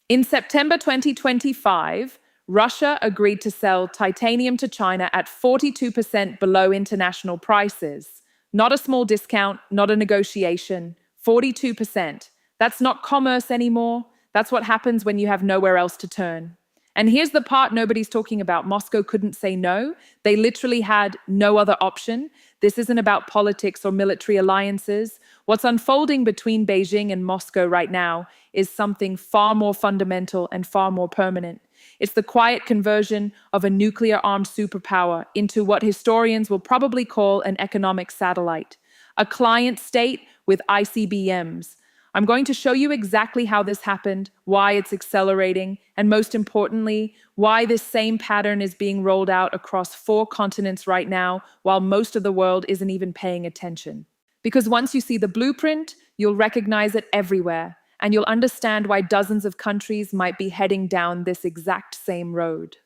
In September 2025, Russia agreed to sell titanium to China at 42% below international prices. Not a small discount, not a negotiation. 42%. That's not commerce anymore. That's what happens when you have nowhere else to turn. And here's the part nobody's talking about. Moscow couldn't say no. They literally had no other option. This isn't about politics or military alliances. What's unfolding between Beijing and Moscow right now is something far more fundamental and far more permanent. It's the quiet conversion of a nuclear-armed superpower into what historians will probably call an economic satellite, a client state with ICBMs. I'm going to show you exactly how this happened, why it's accelerating, and most importantly, why this same pattern is being rolled out across 4 continents right now, while most of the world isn't even paying attention. Because once you see the blueprint, you'll recognize it everywhere, and you'll understand why dozens of countries might be heading down this exact same road.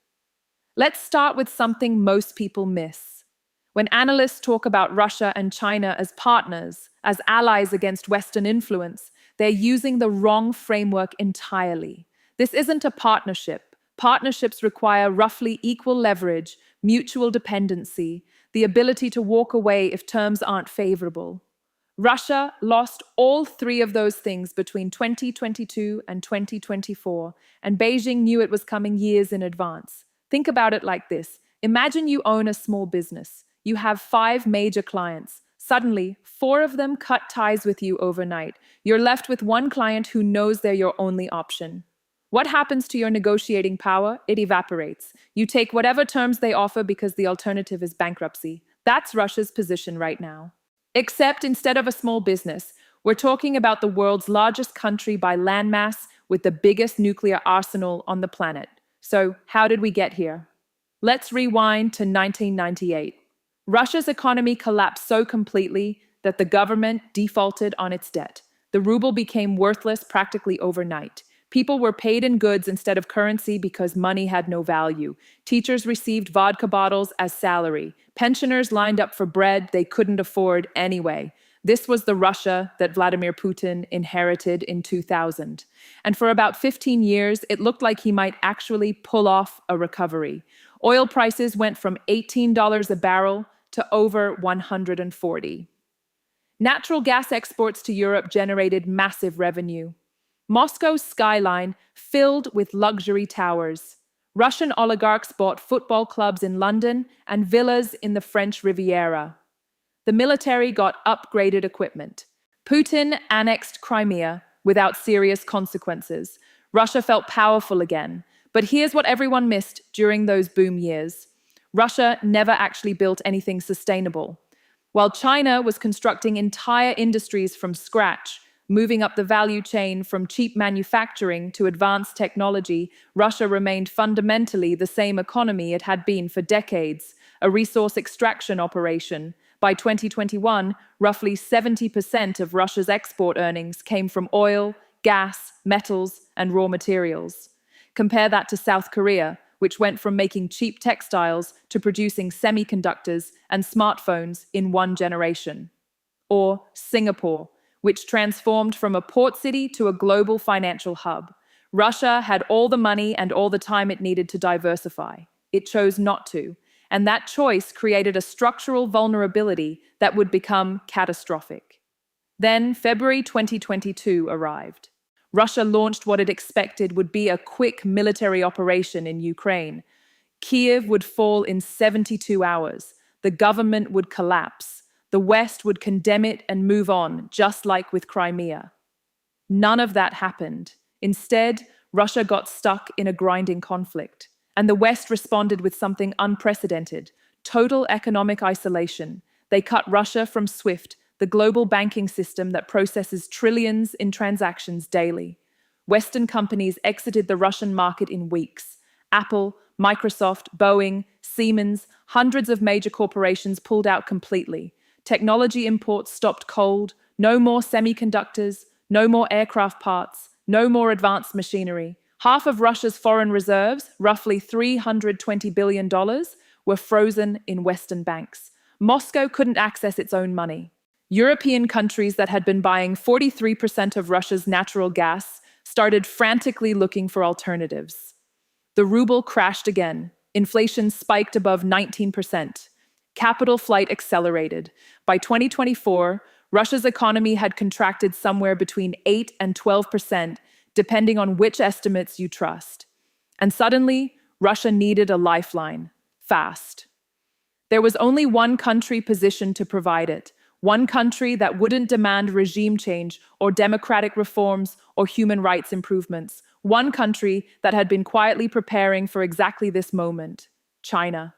Let's start with something most people miss. When analysts talk about Russia and China as partners, as allies against Western influence, they're using the wrong framework entirely. This isn't a partnership. Partnerships require roughly equal leverage, mutual dependency, the ability to walk away if terms aren't favorable. Russia lost all 3 of those things between 2022 and 2024, and Beijing knew it was coming years in advance. Think about it like this. Imagine you own a small business. You have 5 major clients. Suddenly, 4 of them cut ties with you overnight. You're left with 1 client who knows they're your only option. What happens to your negotiating power? It evaporates. You take whatever terms they offer because the alternative is bankruptcy. That's Russia's position right now. Except instead of a small business, we're talking about the world's largest country by landmass with the biggest nuclear arsenal on the planet. So, how did we get here? Let's rewind to 1998. Russia's economy collapsed so completely that the government defaulted on its debt. The ruble became worthless practically overnight. People were paid in goods instead of currency because money had no value. Teachers received vodka bottles as salary. Pensioners lined up for bread they couldn't afford anyway. This was the Russia that Vladimir Putin inherited in 2000. And for about 15 years, it looked like he might actually pull off a recovery. Oil prices went from $18 a barrel to over 140. Natural gas exports to Europe generated massive revenue. Moscow's skyline filled with luxury towers. Russian oligarchs bought football clubs in London and villas in the French Riviera. The military got upgraded equipment. Putin annexed Crimea without serious consequences. Russia felt powerful again. But here's what everyone missed during those boom years. Russia never actually built anything sustainable. While China was constructing entire industries from scratch, moving up the value chain from cheap manufacturing to advanced technology, Russia remained fundamentally the same economy it had been for decades, a resource extraction operation. By 2021, roughly 70% of Russia's export earnings came from oil, gas, metals, and raw materials. Compare that to South Korea, which went from making cheap textiles to producing semiconductors and smartphones in 1 generation. Or Singapore, which transformed from a port city to a global financial hub. Russia had all the money and all the time it needed to diversify. It chose not to, and that choice created a structural vulnerability that would become catastrophic. Then February 2022 arrived. Russia launched what it expected would be a quick military operation in Ukraine. Kiev would fall in 72 hours. The government would collapse. The West would condemn it and move on, just like with Crimea. None of that happened. Instead, Russia got stuck in a grinding conflict. And the West responded with something unprecedented: total economic isolation. They cut Russia from SWIFT, the global banking system that processes trillions in transactions daily. Western companies exited the Russian market in weeks. Apple, Microsoft, Boeing, Siemens, hundreds of major corporations pulled out completely. Technology imports stopped cold, no more semiconductors, no more aircraft parts, no more advanced machinery. Half of Russia's foreign reserves, roughly $320 billion, were frozen in Western banks. Moscow couldn't access its own money. European countries that had been buying 43% of Russia's natural gas started frantically looking for alternatives. The ruble crashed again. Inflation spiked above 19%. Capital flight accelerated. By 2024, Russia's economy had contracted somewhere between 8 and 12%, depending on which estimates you trust. And suddenly, Russia needed a lifeline, fast. There was only one country positioned to provide it, one country that wouldn't demand regime change or democratic reforms or human rights improvements, one country that had been quietly preparing for exactly this moment: China.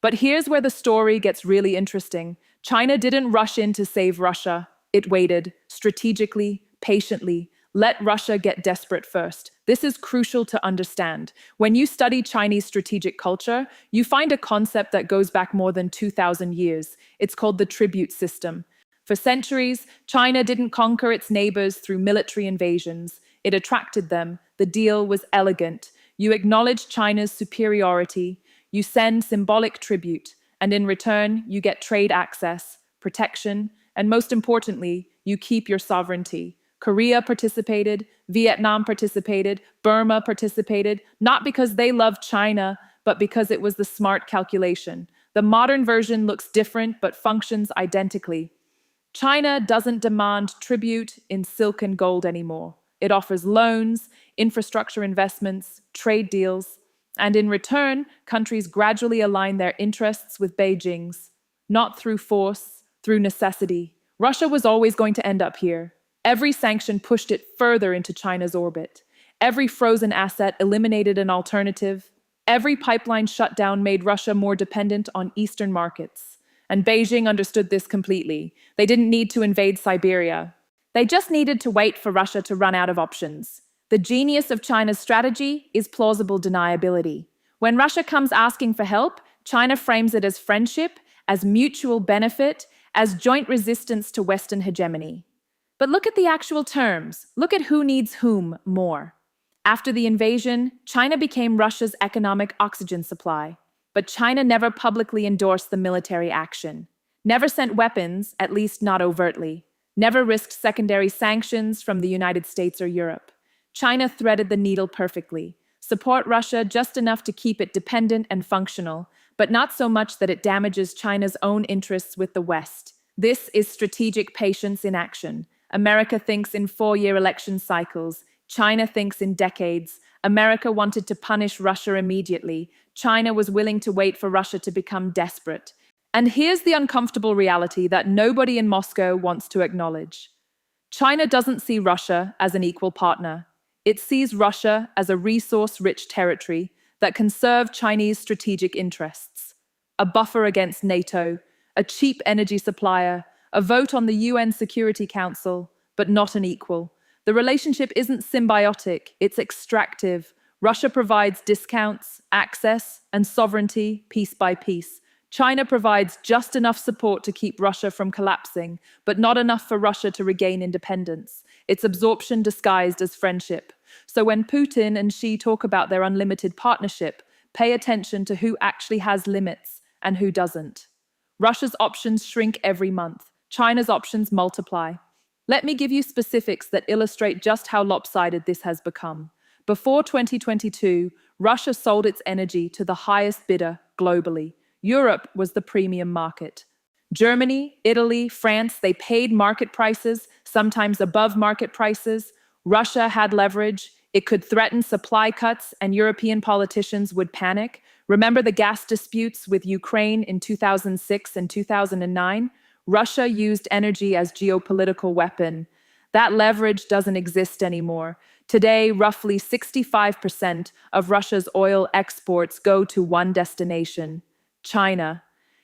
But here's where the story gets really interesting. China didn't rush in to save Russia. It waited, strategically, patiently, let Russia get desperate first. This is crucial to understand. When you study Chinese strategic culture, you find a concept that goes back more than 2,000 years. It's called the tribute system. For centuries, China didn't conquer its neighbors through military invasions. It attracted them. The deal was elegant. You acknowledge China's superiority, you send symbolic tribute, and in return, you get trade access, protection, and most importantly, you keep your sovereignty. Korea participated, Vietnam participated, Burma participated, not because they loved China, but because it was the smart calculation. The modern version looks different, but functions identically. China doesn't demand tribute in silk and gold anymore. It offers loans, infrastructure investments, trade deals, and in return, countries gradually align their interests with Beijing's, not through force, through necessity. Russia was always going to end up here. Every sanction pushed it further into China's orbit. Every frozen asset eliminated an alternative. Every pipeline shutdown made Russia more dependent on Eastern markets. And Beijing understood this completely. They didn't need to invade Siberia. They just needed to wait for Russia to run out of options. The genius of China's strategy is plausible deniability. When Russia comes asking for help, China frames it as friendship, as mutual benefit, as joint resistance to Western hegemony. But look at the actual terms. Look at who needs whom more. After the invasion, China became Russia's economic oxygen supply. But China never publicly endorsed the military action, never sent weapons, at least not overtly, never risked secondary sanctions from the United States or Europe. China threaded the needle perfectly. Support Russia just enough to keep it dependent and functional, but not so much that it damages China's own interests with the West. This is strategic patience in action. America thinks in 4-year election cycles. China thinks in decades. America wanted to punish Russia immediately. China was willing to wait for Russia to become desperate. And here's the uncomfortable reality that nobody in Moscow wants to acknowledge. China doesn't see Russia as an equal partner. It sees Russia as a resource-rich territory that can serve Chinese strategic interests. A buffer against NATO, a cheap energy supplier, a vote on the UN Security Council, but not an equal. The relationship isn't symbiotic, it's extractive. Russia provides discounts, access, and sovereignty piece by piece. China provides just enough support to keep Russia from collapsing, but not enough for Russia to regain independence. It's absorption disguised as friendship. So when Putin and Xi talk about their unlimited partnership, pay attention to who actually has limits and who doesn't. Russia's options shrink every month. China's options multiply. Let me give you specifics that illustrate just how lopsided this has become. Before 2022, Russia sold its energy to the highest bidder globally. Europe was the premium market. Germany, Italy, France, they paid market prices, sometimes above market prices. Russia had leverage. It could threaten supply cuts, and European politicians would panic. Remember the gas disputes with Ukraine in 2006 and 2009? Russia used energy as geopolitical weapon. That leverage doesn't exist anymore. Today, roughly 65% of Russia's oil exports go to one destination: China.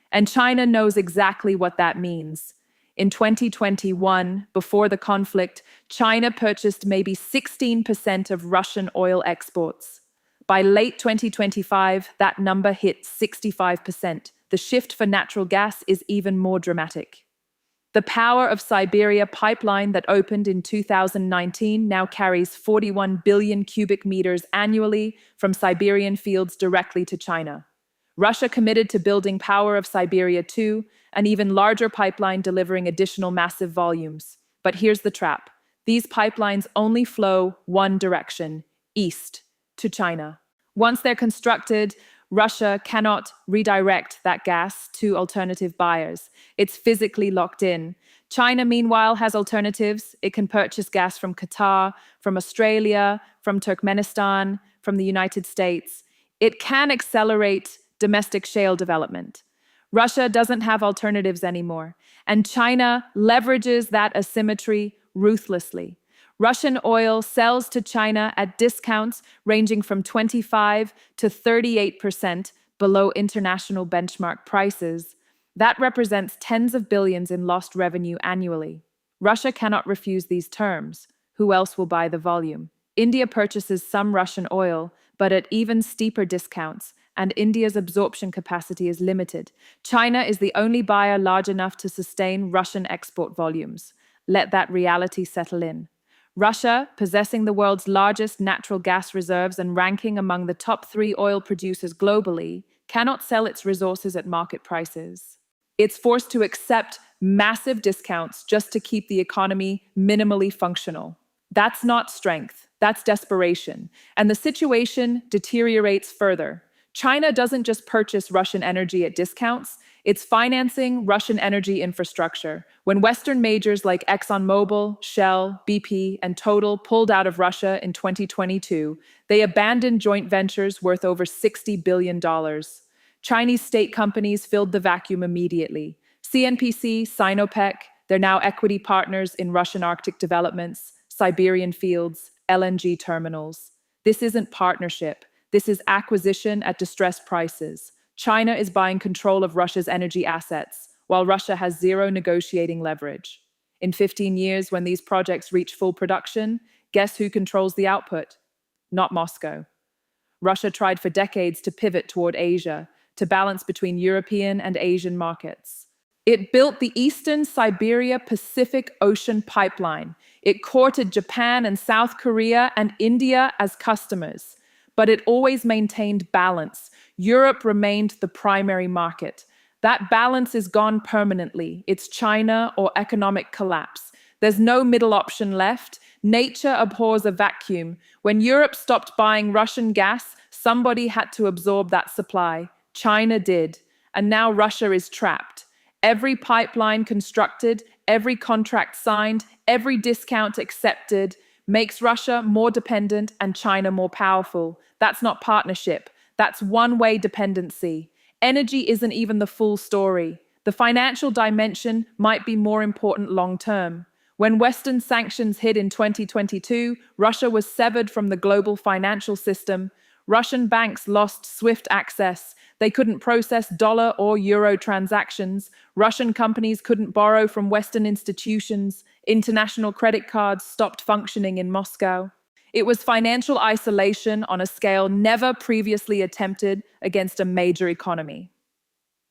And China knows exactly what that means. In 2021, before the conflict, China purchased maybe 16% of Russian oil exports. By late 2025, that number hit 65%. The shift for natural gas is even more dramatic. The Power of Siberia pipeline that opened in 2019 now carries 41 billion cubic meters annually from Siberian fields directly to China. Russia committed to building Power of Siberia 2, an even larger pipeline delivering additional massive volumes. But here's the trap. These pipelines only flow one direction, east, to China. Once they're constructed, Russia cannot redirect that gas to alternative buyers. It's physically locked in. China, meanwhile, has alternatives. It can purchase gas from Qatar, from Australia, from Turkmenistan, from the United States. It can accelerate domestic shale development. Russia doesn't have alternatives anymore, and China leverages that asymmetry ruthlessly. Russian oil sells to China at discounts ranging from 25 to 38% below international benchmark prices. That represents tens of billions in lost revenue annually. Russia cannot refuse these terms. Who else will buy the volume? India purchases some Russian oil, but at even steeper discounts, and India's absorption capacity is limited. China is the only buyer large enough to sustain Russian export volumes. Let that reality settle in. Russia, possessing the world's largest natural gas reserves and ranking among the top 3 oil producers globally, cannot sell its resources at market prices. It's forced to accept massive discounts just to keep the economy minimally functional. That's not strength, that's desperation. And the situation deteriorates further. China doesn't just purchase Russian energy at discounts, it's financing Russian energy infrastructure. When Western majors like ExxonMobil, Shell, BP, and Total pulled out of Russia in 2022, they abandoned joint ventures worth over $60 billion. Chinese state companies filled the vacuum immediately. CNPC, Sinopec, they're now equity partners in Russian Arctic developments, Siberian fields, LNG terminals. This isn't partnership. This is acquisition at distressed prices. China is buying control of Russia's energy assets, while Russia has zero negotiating leverage. In 15 years, when these projects reach full production, guess who controls the output? Not Moscow. Russia tried for decades to pivot toward Asia, to balance between European and Asian markets. It built the Eastern Siberia Pacific Ocean pipeline. It courted Japan and South Korea and India as customers. But it always maintained balance. Europe remained the primary market. That balance is gone permanently. It's China or economic collapse. There's no middle option left. Nature abhors a vacuum. When Europe stopped buying Russian gas, somebody had to absorb that supply. China did. And now Russia is trapped. Every pipeline constructed, every contract signed, every discount accepted makes Russia more dependent and China more powerful. That's not partnership. That's one-way dependency. Energy isn't even the full story. The financial dimension might be more important long-term. When Western sanctions hit in 2022, Russia was severed from the global financial system. Russian banks lost SWIFT access. They couldn't process dollar or euro transactions. Russian companies couldn't borrow from Western institutions. International credit cards stopped functioning in Moscow. It was financial isolation on a scale never previously attempted against a major economy.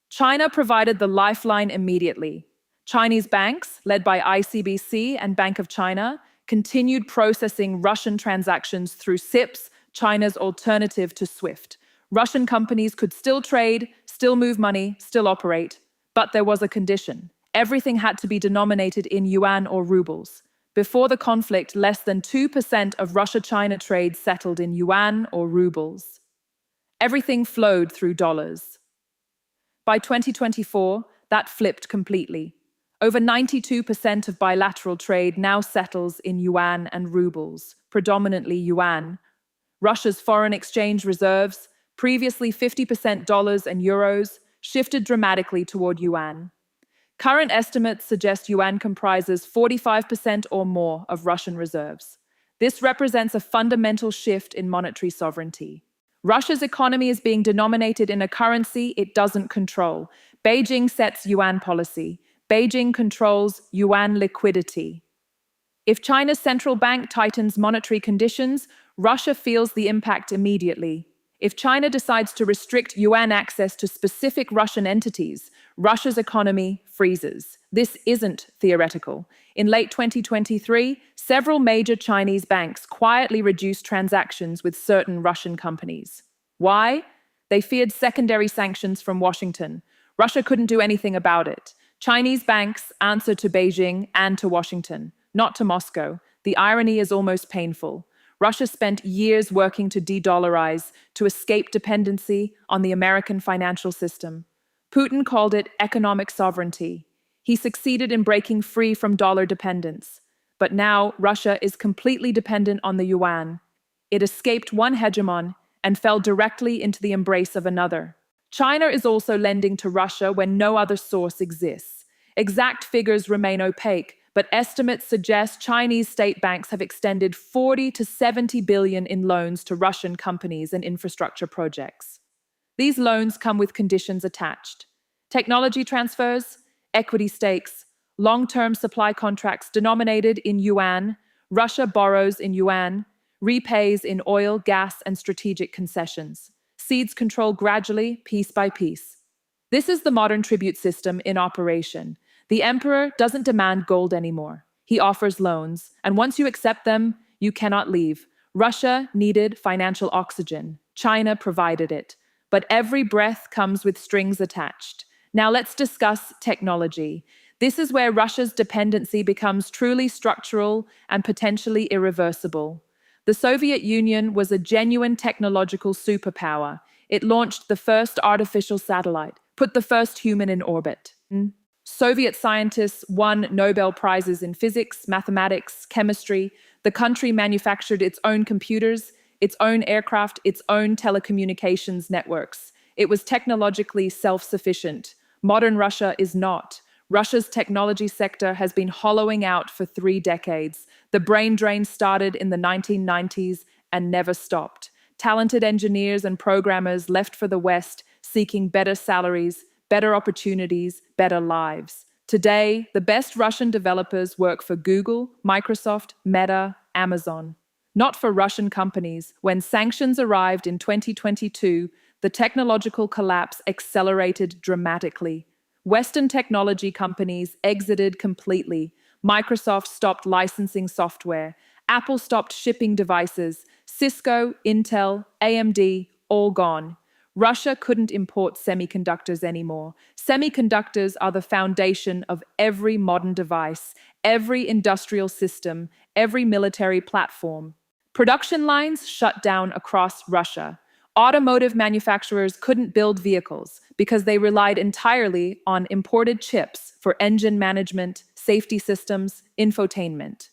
China provided the lifeline immediately. Chinese banks, led by ICBC and Bank of China, continued processing Russian transactions through SIPs, China's alternative to SWIFT. Russian companies could still trade, still move money, still operate. But there was a condition. Everything had to be denominated in yuan or rubles. Before the conflict, less than 2% of Russia-China trade settled in yuan or rubles. Everything flowed through dollars. By 2024, that flipped completely. Over 92% of bilateral trade now settles in yuan and rubles, predominantly yuan. Russia's foreign exchange reserves, previously 50% dollars and euros, shifted dramatically toward yuan. Current estimates suggest yuan comprises 45% or more of Russian reserves. This represents a fundamental shift in monetary sovereignty. Russia's economy is being denominated in a currency it doesn't control. Beijing sets yuan policy. Beijing controls yuan liquidity. If China's central bank tightens monetary conditions, Russia feels the impact immediately. If China decides to restrict yuan access to specific Russian entities, Russia's economy freezes. This isn't theoretical. In late 2023, several major Chinese banks quietly reduced transactions with certain Russian companies. Why? They feared secondary sanctions from Washington. Russia couldn't do anything about it. Chinese banks answer to Beijing and to Washington, not to Moscow. The irony is almost painful. Russia spent years working to de-dollarize, to escape dependency on the American financial system. Putin called it economic sovereignty. He succeeded in breaking free from dollar dependence. But now Russia is completely dependent on the yuan. It escaped one hegemon and fell directly into the embrace of another. China is also lending to Russia when no other source exists. Exact figures remain opaque, but estimates suggest Chinese state banks have extended 40 to 70 billion in loans to Russian companies and infrastructure projects. These loans come with conditions attached: technology transfers, equity stakes, long-term supply contracts denominated in yuan. Russia borrows in yuan, repays in oil, gas, and strategic concessions. Cedes control gradually, piece by piece. This is the modern tribute system in operation. The emperor doesn't demand gold anymore. He offers loans, and once you accept them, you cannot leave. Russia needed financial oxygen. China provided it. But every breath comes with strings attached. Now let's discuss technology. This is where Russia's dependency becomes truly structural and potentially irreversible. The Soviet Union was a genuine technological superpower. It launched the first artificial satellite, put the first human in orbit. Soviet scientists won Nobel Prizes in physics, mathematics, chemistry. The country manufactured its own computers, its own aircraft, its own telecommunications networks. It was technologically self-sufficient. Modern Russia is not. Russia's technology sector has been hollowing out for 3 decades. The brain drain started in the 1990s and never stopped. Talented engineers and programmers left for the West, seeking better salaries, better opportunities, better lives. Today, the best Russian developers work for Google, Microsoft, Meta, Amazon. Not for Russian companies. When sanctions arrived in 2022, the technological collapse accelerated dramatically. Western technology companies exited completely. Microsoft stopped licensing software. Apple stopped shipping devices. Cisco, Intel, AMD, all gone. Russia couldn't import semiconductors anymore. Semiconductors are the foundation of every modern device, every industrial system, every military platform. Production lines shut down across Russia. Automotive manufacturers couldn't build vehicles because they relied entirely on imported chips for engine management, safety systems, infotainment.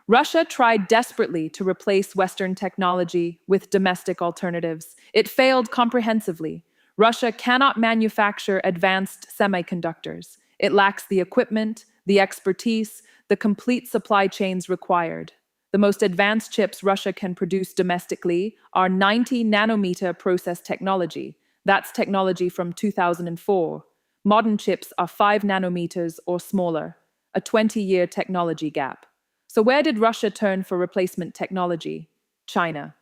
Russia tried desperately to replace Western technology with domestic alternatives. It failed comprehensively. Russia cannot manufacture advanced semiconductors. It lacks the equipment, the expertise, the complete supply chains required. The most advanced chips Russia can produce domestically are 90 nanometer process technology. That's technology from 2004. Modern chips are 5 nanometers or smaller, a 20-year technology gap. So where did Russia turn for replacement technology? China.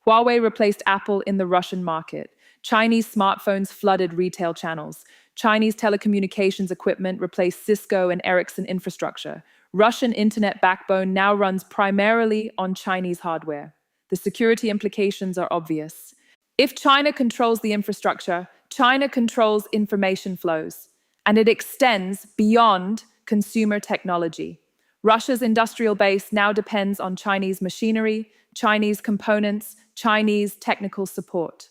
Huawei replaced Apple in the Russian market. Chinese smartphones flooded retail channels. Chinese telecommunications equipment replaced Cisco and Ericsson infrastructure. Russian internet backbone now runs primarily on Chinese hardware. The security implications are obvious. If China controls the infrastructure, China controls information flows, and it extends beyond consumer technology. Russia's industrial base now depends on Chinese machinery, Chinese components, Chinese technical support.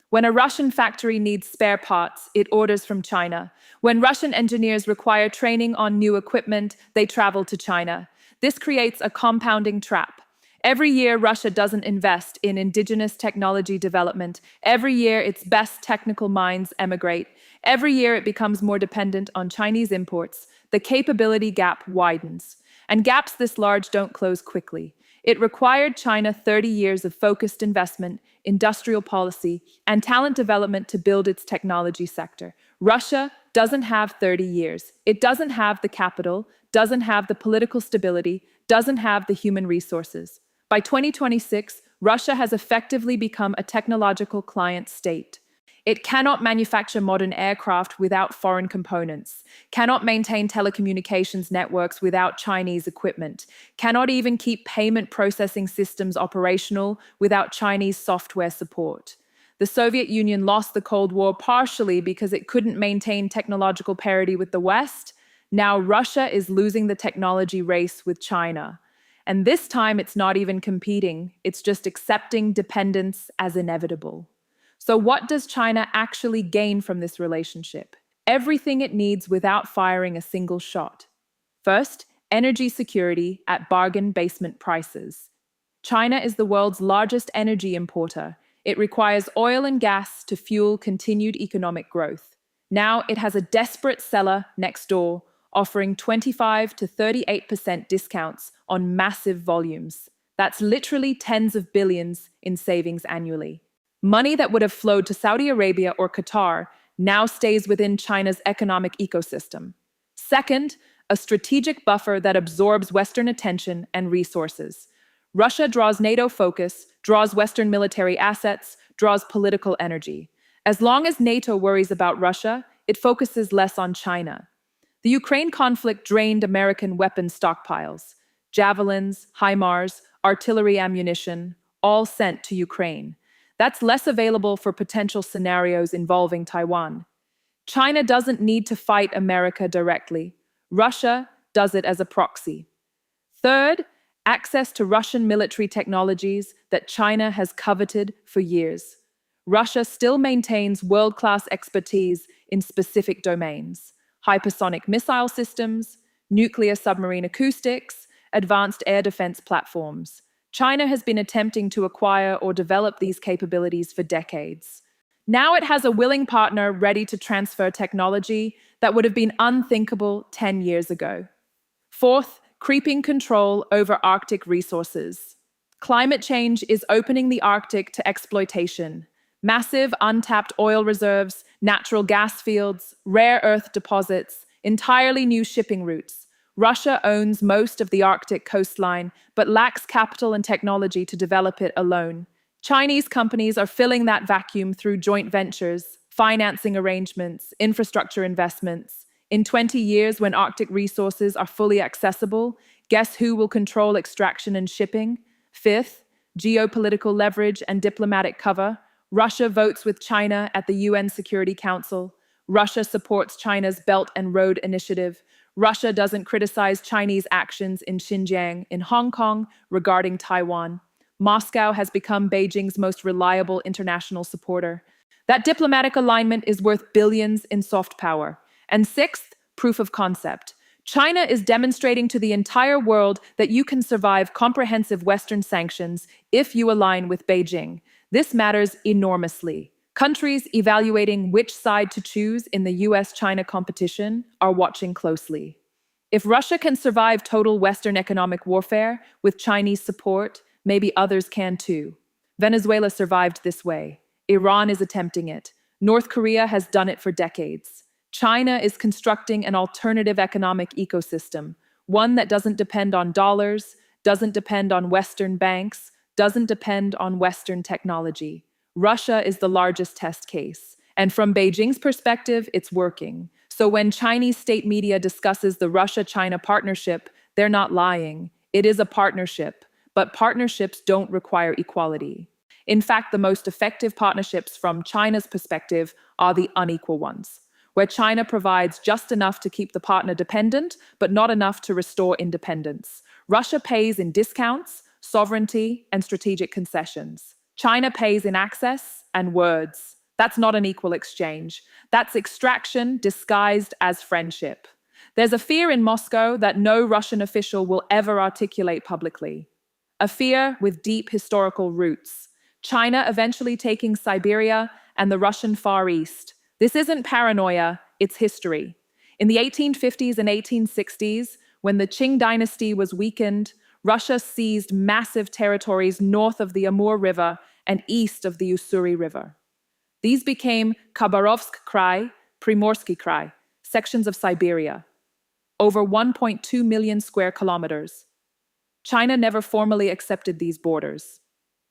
When a Russian factory needs spare parts, it orders from China. When Russian engineers require training on new equipment, they travel to China. This creates a compounding trap. Every year, Russia doesn't invest in indigenous technology development. Every year, its best technical minds emigrate. Every year, it becomes more dependent on Chinese imports. The capability gap widens. And gaps this large don't close quickly. It required China 30 years of focused investment, industrial policy, and talent development to build its technology sector. Russia doesn't have 30 years. It doesn't have the capital, doesn't have the political stability, doesn't have the human resources. By 2026, Russia has effectively become a technological client state. It cannot manufacture modern aircraft without foreign components, cannot maintain telecommunications networks without Chinese equipment, cannot even keep payment processing systems operational without Chinese software support. The Soviet Union lost the Cold War partially because it couldn't maintain technological parity with the West. Now Russia is losing the technology race with China. And this time, it's not even competing, it's just accepting dependence as inevitable. So, what does China actually gain from this relationship? Everything it needs without firing a single shot. First, energy security at bargain basement prices. China is the world's largest energy importer. It requires oil and gas to fuel continued economic growth. Now it has a desperate seller next door, offering 25 to 38% discounts on massive volumes. That's literally tens of billions in savings annually. Money that would have flowed to Saudi Arabia or Qatar now stays within China's economic ecosystem. Second, a strategic buffer that absorbs Western attention and resources. Russia draws NATO focus, draws Western military assets, draws political energy. As long as NATO worries about Russia, it focuses less on China. The Ukraine conflict drained American weapons stockpiles. Javelins, HIMARS, artillery ammunition, all sent to Ukraine. That's less available for potential scenarios involving Taiwan. China doesn't need to fight America directly. Russia does it as a proxy. Third, access to Russian military technologies that China has coveted for years. Russia still maintains world-class expertise in specific domains: hypersonic missile systems, nuclear submarine acoustics, advanced air defense platforms. China has been attempting to acquire or develop these capabilities for decades. Now it has a willing partner ready to transfer technology that would have been unthinkable 10 years ago. Fourth, creeping control over Arctic resources. Climate change is opening the Arctic to exploitation. Massive untapped oil reserves, natural gas fields, rare earth deposits, entirely new shipping routes. Russia owns most of the Arctic coastline, but lacks capital and technology to develop it alone. Chinese companies are filling that vacuum through joint ventures, financing arrangements, infrastructure investments. In 20 years, when Arctic resources are fully accessible, guess who will control extraction and shipping? Fifth, geopolitical leverage and diplomatic cover. Russia votes with China at the UN Security Council. Russia supports China's Belt and Road Initiative. Russia doesn't criticize Chinese actions in Xinjiang, in Hong Kong, regarding Taiwan. Moscow has become Beijing's most reliable international supporter. That diplomatic alignment is worth billions in soft power. And sixth, proof of concept. China is demonstrating to the entire world that you can survive comprehensive Western sanctions if you align with Beijing. This matters enormously. Countries evaluating which side to choose in the US-China competition are watching closely. If Russia can survive total Western economic warfare with Chinese support, maybe others can too. Venezuela survived this way. Iran is attempting it. North Korea has done it for decades. China is constructing an alternative economic ecosystem, one that doesn't depend on dollars, doesn't depend on Western banks, doesn't depend on Western technology. Russia is the largest test case, and from Beijing's perspective, it's working. So when Chinese state media discusses the Russia-China partnership, they're not lying. It is a partnership, but partnerships don't require equality. In fact, the most effective partnerships from China's perspective are the unequal ones, where China provides just enough to keep the partner dependent, but not enough to restore independence. Russia pays in discounts, sovereignty, and strategic concessions. China pays in access and words. That's not an equal exchange. That's extraction disguised as friendship. There's a fear in Moscow that no Russian official will ever articulate publicly. A fear with deep historical roots. China eventually taking Siberia and the Russian Far East. This isn't paranoia, it's history. In the 1850s and 1860s, when the Qing dynasty was weakened, Russia seized massive territories north of the Amur River and east of the Ussuri River. These became Khabarovsk Krai, Primorsky Krai, sections of Siberia, over 1.2 million square kilometers. China never formally accepted these borders.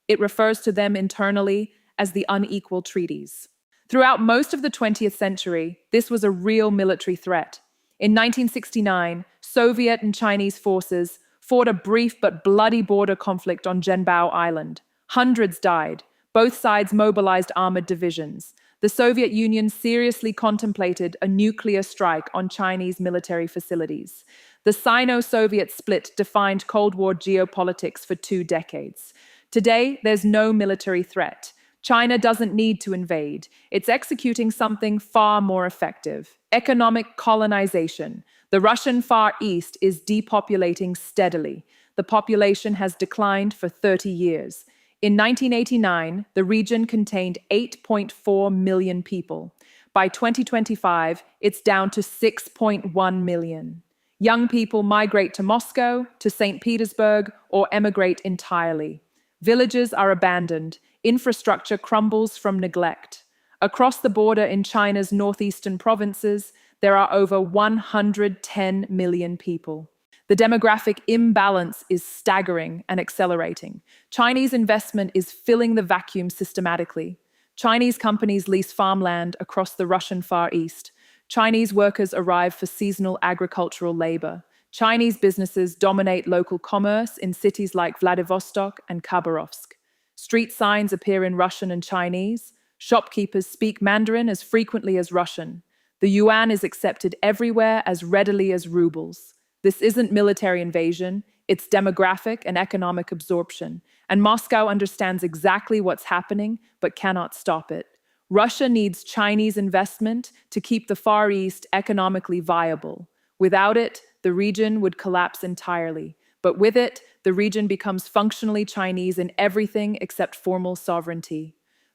It refers to them internally as the unequal treaties. Throughout most of the 20th century, this was a real military threat. In 1969, Soviet and Chinese forces fought a brief but bloody border conflict on Zhenbao Island. Hundreds died. Both sides mobilized armored divisions. The Soviet Union seriously contemplated a nuclear strike on Chinese military facilities. The Sino-Soviet split defined Cold War geopolitics for 2 decades. Today, there's no military threat. China doesn't need to invade. It's executing something far more effective: economic colonization. The Russian Far East is depopulating steadily. The population has declined for 30 years. In 1989, the region contained 8.4 million people. By 2025, it's down to 6.1 million. Young people migrate to Moscow, to St. Petersburg, or emigrate entirely. Villages are abandoned. Infrastructure crumbles from neglect. Across the border in China's northeastern provinces, there are over 110 million people. The demographic imbalance is staggering and accelerating. Chinese investment is filling the vacuum systematically. Chinese companies lease farmland across the Russian Far East. Chinese workers arrive for seasonal agricultural labor. Chinese businesses dominate local commerce in cities like Vladivostok and Khabarovsk. Street signs appear in Russian and Chinese. Shopkeepers speak Mandarin as frequently as Russian. The yuan is accepted everywhere as readily as rubles. This isn't military invasion, it's demographic and economic absorption, and Moscow understands exactly what's happening but cannot stop it. Russia needs Chinese investment to keep the Far East economically viable. Without it, the region would collapse entirely. But with it, the region becomes functionally Chinese in everything except formal sovereignty.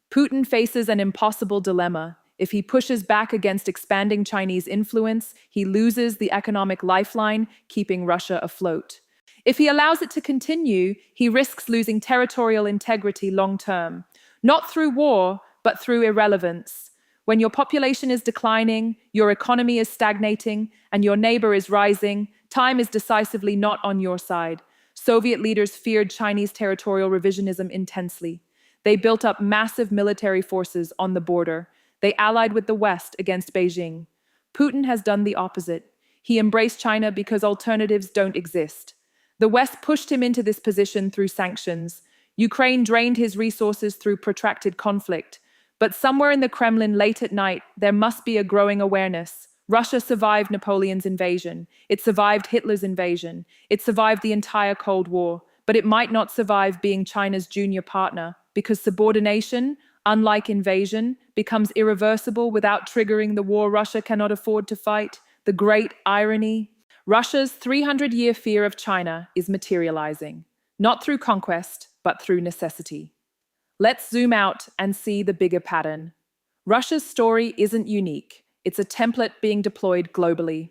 Putin faces an impossible dilemma. If he pushes back against expanding Chinese influence, he loses the economic lifeline keeping Russia afloat. If he allows it to continue, he risks losing territorial integrity long term, not through war, but through irrelevance. When your population is declining, your economy is stagnating, and your neighbor is rising, time is decisively not on your side. Soviet leaders feared Chinese territorial revisionism intensely. They built up massive military forces on the border. They allied with the West against Beijing. Putin has done the opposite. He embraced China because alternatives don't exist. The West pushed him into this position through sanctions. Ukraine drained his resources through protracted conflict. But somewhere in the Kremlin late at night, there must be a growing awareness. Russia survived Napoleon's invasion. It survived Hitler's invasion. It survived the entire Cold War. But it might not survive being China's junior partner, because subordination, unlike invasion, becomes irreversible without triggering the war Russia cannot afford to fight. The great irony: Russia's 300-year fear of China is materializing, not through conquest, but through necessity. Let's zoom out and see the bigger pattern. Russia's story isn't unique. It's a template being deployed globally.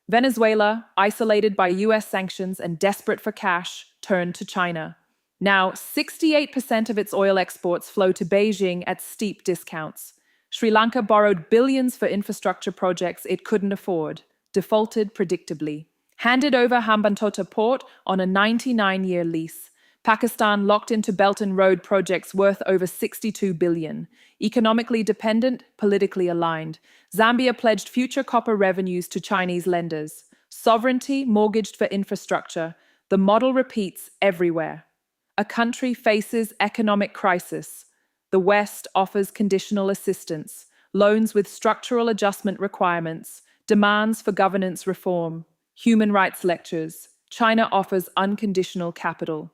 Venezuela, isolated by US sanctions and desperate for cash, turned to China. Now, 68% of its oil exports flow to Beijing at steep discounts. Sri Lanka borrowed billions for infrastructure projects it couldn't afford, defaulted predictably. Handed over Hambantota port on a 99-year lease. Pakistan locked into Belt and Road projects worth over $62 billion. Economically dependent, politically aligned. Zambia pledged future copper revenues to Chinese lenders. Sovereignty mortgaged for infrastructure. The model repeats everywhere. A country faces economic crisis. The West offers conditional assistance, loans with structural adjustment requirements, demands for governance reform, human rights lectures. China offers unconditional capital.